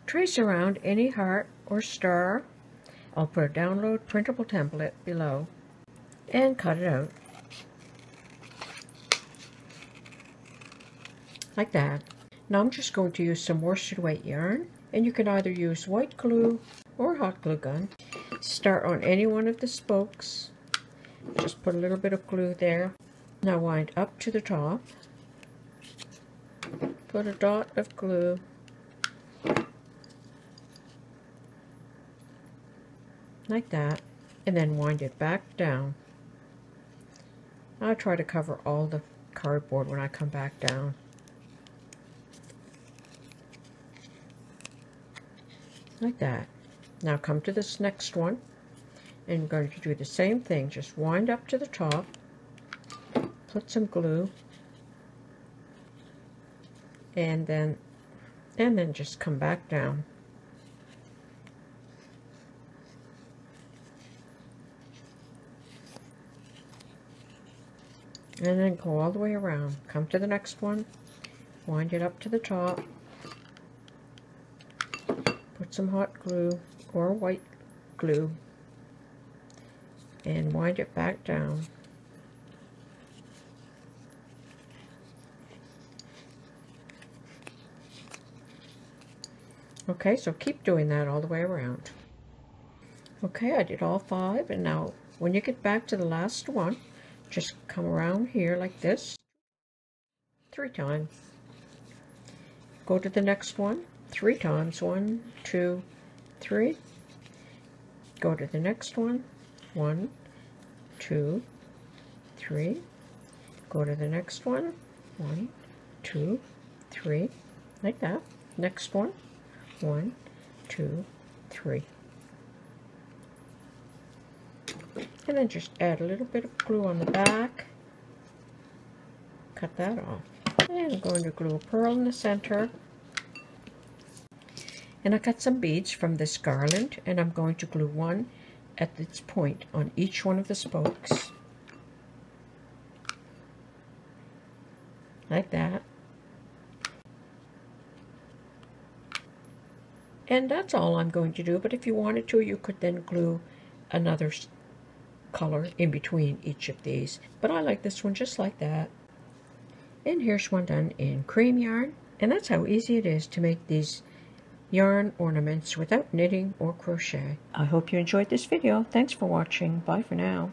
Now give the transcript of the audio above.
trace around any heart or star. I'll put a download printable template below and cut it out like that. Now I'm just going to use some worsted weight yarn, and you can either use white glue or hot glue gun. Start on any one of the spokes. Just put a little bit of glue there. Now wind up to the top. Put a dot of glue. Like that. And then wind it back down. I'll try to cover all the cardboard when I come back down. Like that. Now come to this next one, and I'm going to do the same thing. Just wind up to the top, put some glue, and then just come back down. And then go all the way around. Come to the next one, wind it up to the top, put some hot glue or white glue, and wind it back down. Okay, so keep doing that all the way around. Okay, I did all 5, and now when you get back to the last one, just come around here like this 3 times. Go to the next one 3 times. 1, 2, 3. Go to the next one. 1, 2, 3. Go to the next one. 1, 2, 3. Like that. Next one. 1, 2, 3. And then just add a little bit of glue on the back. Cut that off. And I'm going to glue a pearl in the center. And I cut some beads from this garland, and I'm going to glue one at its point on each one of the spokes. Like that. And that's all I'm going to do, but if you wanted to, you could then glue another color in between each of these. But I like this one just like that. And here's one done in cream yarn. And that's how easy it is to make these yarn ornaments without knitting or crochet. I hope you enjoyed this video. Thanks for watching. Bye for now.